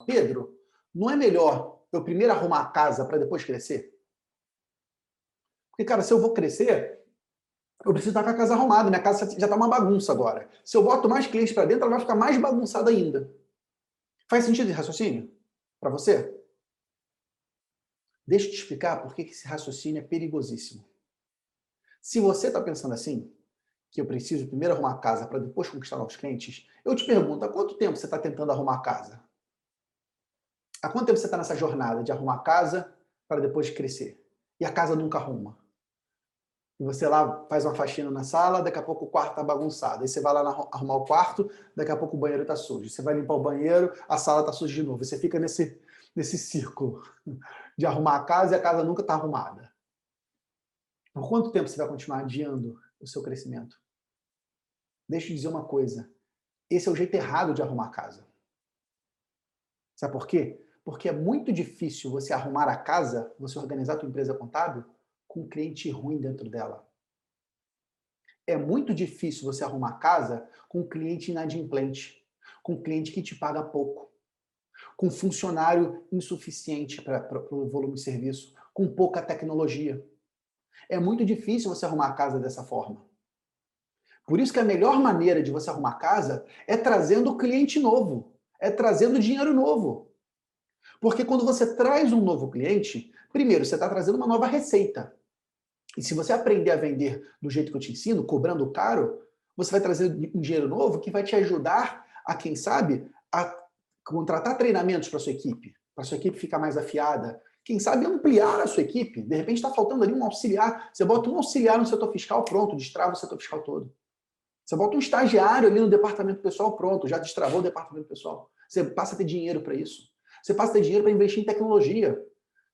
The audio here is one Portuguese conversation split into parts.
Pedro, não é melhor eu primeiro arrumar a casa para depois crescer? Porque, cara, se eu vou crescer, eu preciso estar com a casa arrumada. Minha casa já está uma bagunça agora. Se eu boto mais clientes para dentro, ela vai ficar mais bagunçada ainda. Faz sentido esse raciocínio? Para você? Deixa eu te explicar por que esse raciocínio é perigosíssimo. Se você está pensando assim, que eu preciso primeiro arrumar a casa para depois conquistar novos clientes, eu te pergunto, há quanto tempo você está tentando arrumar a casa? Há quanto tempo você está nessa jornada de arrumar a casa para depois crescer? E a casa nunca arruma. E você lá faz uma faxina na sala, daqui a pouco o quarto está bagunçado. Aí você vai lá arrumar o quarto, daqui a pouco o banheiro está sujo. Você vai limpar o banheiro, a sala está suja de novo. Você fica nesse círculo de arrumar a casa e a casa nunca está arrumada. Por quanto tempo você vai continuar adiando o seu crescimento? Deixa eu dizer uma coisa. Esse é o jeito errado de arrumar a casa. Sabe por quê? Porque é muito difícil você arrumar a casa, você organizar a tua empresa contábil, com um cliente ruim dentro dela. É muito difícil você arrumar a casa com um cliente inadimplente, com um cliente que te paga pouco, com funcionário insuficiente para o volume de serviço, com pouca tecnologia. É muito difícil você arrumar a casa dessa forma. Por isso que a melhor maneira de você arrumar a casa é trazendo cliente novo, é trazendo dinheiro novo. Porque quando você traz um novo cliente, primeiro, você está trazendo uma nova receita. E se você aprender a vender do jeito que eu te ensino, cobrando caro, você vai trazer um dinheiro novo que vai te ajudar a, quem sabe, a contratar treinamentos para sua equipe ficar mais afiada, quem sabe ampliar a sua equipe. De repente está faltando ali um auxiliar. Você bota um auxiliar no setor fiscal, pronto, destrava o setor fiscal todo. Você bota um estagiário ali no departamento pessoal, pronto, já destravou o departamento pessoal. Você passa a ter dinheiro para isso. Você passa a ter dinheiro para investir em tecnologia.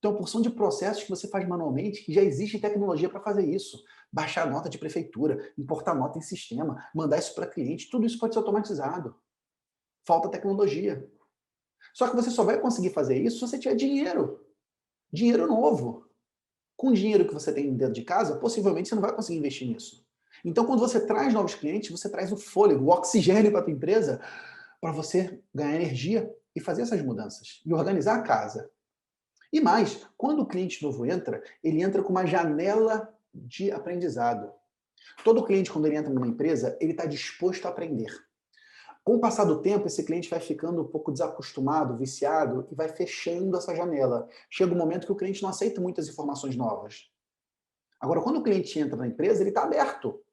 Tem uma porção de processos que você faz manualmente que já existe tecnologia para fazer isso. Baixar nota de prefeitura, importar nota em sistema, mandar isso para cliente, tudo isso pode ser automatizado. Falta tecnologia. Só que você só vai conseguir fazer isso se você tiver dinheiro. Dinheiro novo. Com o dinheiro que você tem dentro de casa, possivelmente você não vai conseguir investir nisso. Então, quando você traz novos clientes, você traz o fôlego, o oxigênio para a tua empresa, para você ganhar energia e fazer essas mudanças. E organizar a casa. E mais, quando o cliente novo entra, ele entra com uma janela de aprendizado. Todo cliente, quando ele entra numa empresa, ele está disposto a aprender. Com o passar do tempo, esse cliente vai ficando um pouco desacostumado, viciado, e vai fechando essa janela. Chega um momento que o cliente não aceita muitas informações novas. Agora, quando o cliente entra na empresa, ele está aberto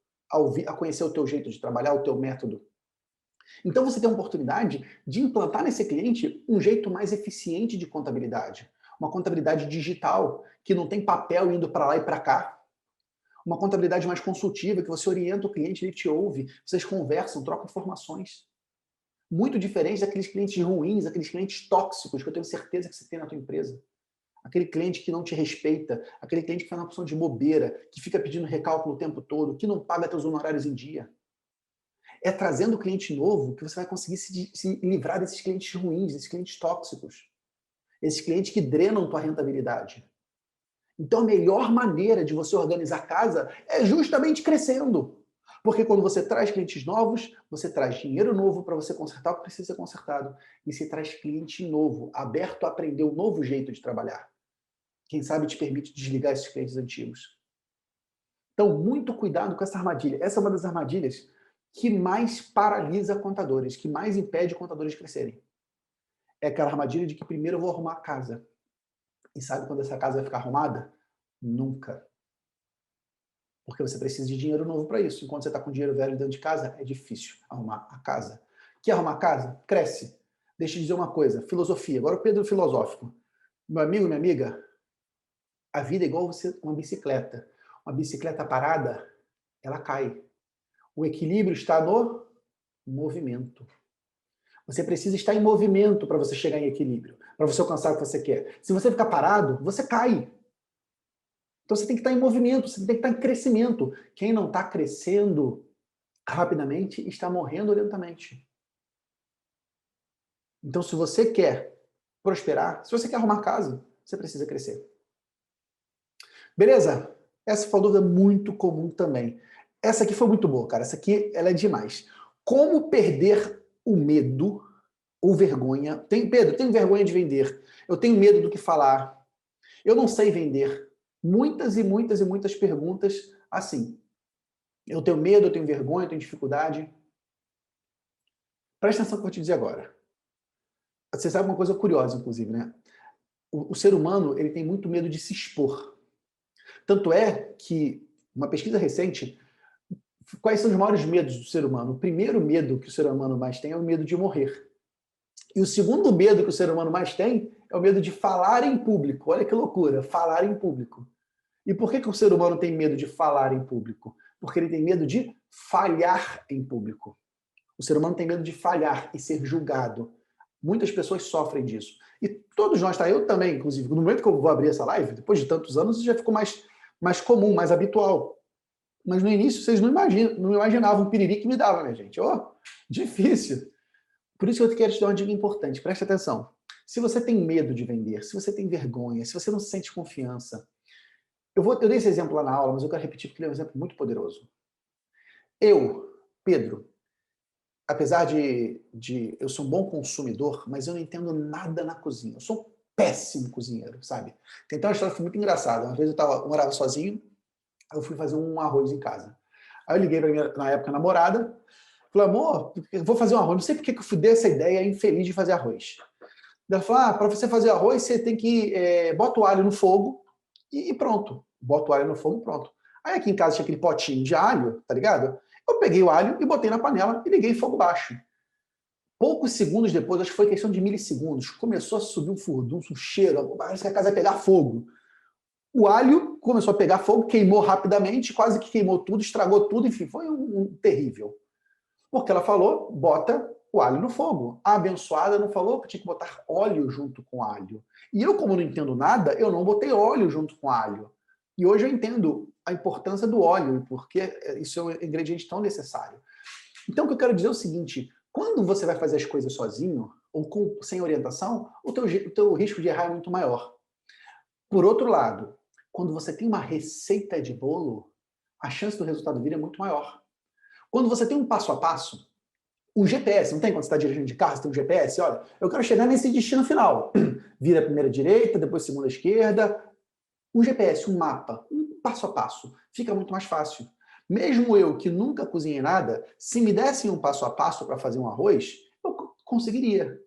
a conhecer o teu jeito de trabalhar, o teu método. Então, você tem a oportunidade de implantar nesse cliente um jeito mais eficiente de contabilidade. Uma contabilidade digital, que não tem papel indo para lá e para cá. Uma contabilidade mais consultiva, que você orienta o cliente, ele te ouve, vocês conversam, trocam informações. Muito diferente daqueles clientes ruins, aqueles clientes tóxicos, que eu tenho certeza que você tem na tua empresa. Aquele cliente que não te respeita, aquele cliente que faz uma opção de bobeira, que fica pedindo recálculo o tempo todo, que não paga teus honorários em dia. É trazendo cliente novo que você vai conseguir se livrar desses clientes ruins, desses clientes tóxicos. Esses clientes que drenam tua rentabilidade. Então, a melhor maneira de você organizar a casa é justamente crescendo. Porque quando você traz clientes novos, você traz dinheiro novo para você consertar o que precisa ser consertado. E você traz cliente novo, aberto a aprender um novo jeito de trabalhar. Quem sabe te permite desligar esses clientes antigos. Então, muito cuidado com essa armadilha. Essa é uma das armadilhas que mais paralisa contadores, que mais impede contadores de crescerem. É aquela armadilha de que primeiro eu vou arrumar a casa. E sabe quando essa casa vai ficar arrumada? Nunca. Porque você precisa de dinheiro novo para isso. Enquanto você está com dinheiro velho dentro de casa, é difícil arrumar a casa. Quer arrumar a casa? Cresce. Deixa eu dizer uma coisa, filosofia. Agora o Pedro filosófico. Meu amigo, minha amiga, a vida é igual você uma bicicleta. Uma bicicleta parada, ela cai. O equilíbrio está no movimento. Você precisa estar em movimento para você chegar em equilíbrio, para você alcançar o que você quer. Se você ficar parado, você cai. Então você tem que estar em movimento, você tem que estar em crescimento. Quem não está crescendo rapidamente está morrendo lentamente. Então, se você quer prosperar, se você quer arrumar casa, você precisa crescer. Beleza? Essa foi uma dúvida muito comum também. Essa aqui foi muito boa, cara. Essa aqui ela é demais. Como perder o medo ou vergonha. Pedro, tenho vergonha de vender. Eu tenho medo do que falar. Eu não sei vender. Muitas e muitas e muitas perguntas assim. Eu tenho medo, eu tenho vergonha, eu tenho dificuldade. Presta atenção no que eu vou te dizer agora. Você sabe uma coisa curiosa, inclusive, né? O ser humano, ele tem muito medo de se expor. Tanto é que, uma pesquisa recente, quais são os maiores medos do ser humano? O primeiro medo que o ser humano mais tem é o medo de morrer. E o segundo medo que o ser humano mais tem é o medo de falar em público. Olha que loucura, falar em público. E por que o ser humano tem medo de falar em público? Porque ele tem medo de falhar em público. O ser humano tem medo de falhar e ser julgado. Muitas pessoas sofrem disso. E todos nós, tá? Eu também, inclusive. No momento que eu vou abrir essa live, depois de tantos anos, isso já ficou mais comum, mais habitual. Mas no início, vocês não imaginavam o piriri que me dava, minha gente. Oh, difícil. Por isso que eu quero te dar uma dica importante. Preste atenção. Se você tem medo de vender, se você tem vergonha, se você não se sente confiança, eu dei esse exemplo lá na aula, mas eu quero repetir porque ele é um exemplo muito poderoso. Eu, Pedro, apesar de eu sou um bom consumidor, mas eu não entendo nada na cozinha. Eu sou um péssimo cozinheiro, sabe? Tem até uma história que foi muito engraçada. Uma vez eu morava sozinho, eu fui fazer um arroz em casa. Aí eu liguei para minha, na época, namorada, falei, amor, eu vou fazer um arroz. Não sei porque que eu fui dessa ideia infeliz de fazer arroz. Ela falou, para você fazer arroz, você tem que bota o alho no fogo e pronto. Bota o alho no fogo e pronto. Aí aqui em casa tinha aquele potinho de alho, tá ligado? Eu peguei o alho e botei na panela e liguei fogo baixo. Poucos segundos depois, acho que foi questão de milissegundos, começou a subir um furdunço, um cheiro, parece que a casa ia pegar fogo. O alho começou a pegar fogo, queimou rapidamente, quase que queimou tudo, estragou tudo, enfim, foi um terrível. Porque ela falou, bota o alho no fogo. A abençoada não falou que tinha que botar óleo junto com alho. E eu, como não entendo nada, eu não botei óleo junto com alho. E hoje eu entendo a importância do óleo, porque isso é um ingrediente tão necessário. Então, o que eu quero dizer é o seguinte, quando você vai fazer as coisas sozinho, ou sem orientação, o teu risco de errar é muito maior. Por outro lado, quando você tem uma receita de bolo, a chance do resultado vir é muito maior. Quando você tem um passo a passo, um GPS, não tem quando você está dirigindo de carro, você tem um GPS, olha, eu quero chegar nesse destino final. Vira a primeira direita, depois segunda esquerda. Um GPS, um mapa, um passo a passo, fica muito mais fácil. Mesmo eu, que nunca cozinhei nada, se me dessem um passo a passo para fazer um arroz, eu conseguiria.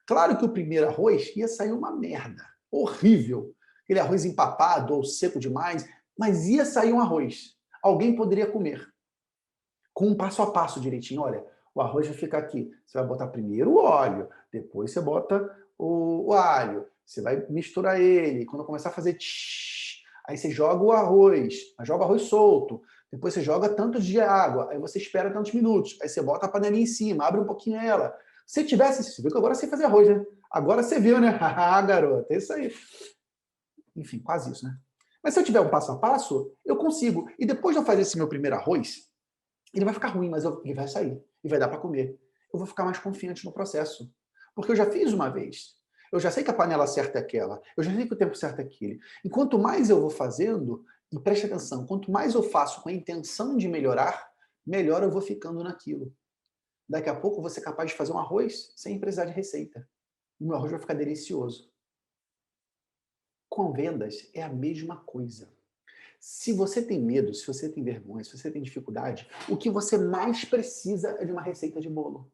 Claro que o primeiro arroz ia sair uma merda, horrível. Aquele arroz empapado ou seco demais, mas ia sair um arroz. Alguém poderia comer. Com um passo a passo direitinho. Olha, o arroz vai ficar aqui. Você vai botar primeiro o óleo, depois você bota o alho. Você vai misturar ele. Quando começar a fazer tsh, aí você joga o arroz. Joga o arroz solto. Depois você joga tantos de água. Aí você espera tantos minutos. Aí você bota a panelinha em cima, abre um pouquinho ela. Se tivesse, você viu que agora você fazer arroz, né? Agora você viu, né? Ah, garota, é isso aí. Enfim, quase isso, né? Mas se eu tiver um passo a passo, eu consigo. E depois de eu fazer esse meu primeiro arroz, ele vai ficar ruim, mas ele vai sair. E vai dar para comer. Eu vou ficar mais confiante no processo. Porque eu já fiz uma vez. Eu já sei que a panela certa é aquela. Eu já sei que o tempo certo é aquele. E quanto mais eu vou fazendo, e preste atenção, quanto mais eu faço com a intenção de melhorar, melhor eu vou ficando naquilo. Daqui a pouco eu vou ser capaz de fazer um arroz sem precisar de receita. O meu arroz vai ficar delicioso. Com vendas é a mesma coisa. Se você tem medo, se você tem vergonha, se você tem dificuldade, o que você mais precisa é de uma receita de bolo.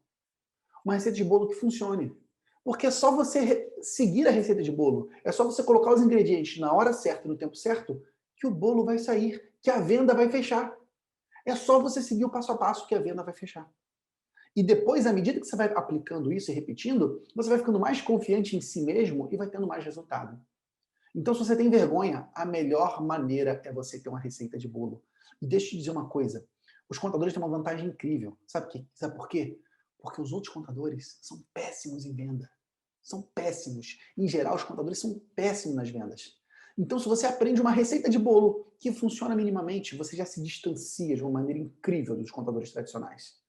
Uma receita de bolo que funcione. Porque é só você seguir a receita de bolo, é só você colocar os ingredientes na hora certa e no tempo certo, que o bolo vai sair, que a venda vai fechar. É só você seguir o passo a passo que a venda vai fechar. E depois, à medida que você vai aplicando isso e repetindo, você vai ficando mais confiante em si mesmo e vai tendo mais resultado. Então, se você tem vergonha, a melhor maneira é você ter uma receita de bolo. E deixa eu te dizer uma coisa, os contadores têm uma vantagem incrível. Sabe por quê? Porque os outros contadores são péssimos em venda. São péssimos. Em geral, os contadores são péssimos nas vendas. Então, se você aprende uma receita de bolo que funciona minimamente, você já se distancia de uma maneira incrível dos contadores tradicionais.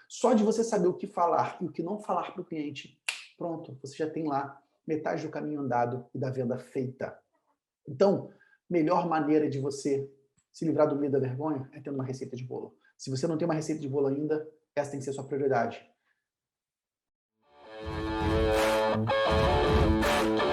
Só de você saber o que falar e o que não falar para o cliente, pronto, você já tem lá metade do caminho andado e da venda feita. Então, melhor maneira de você se livrar do medo e da vergonha é tendo uma receita de bolo. Se você não tem uma receita de bolo ainda, essa tem que ser a sua prioridade.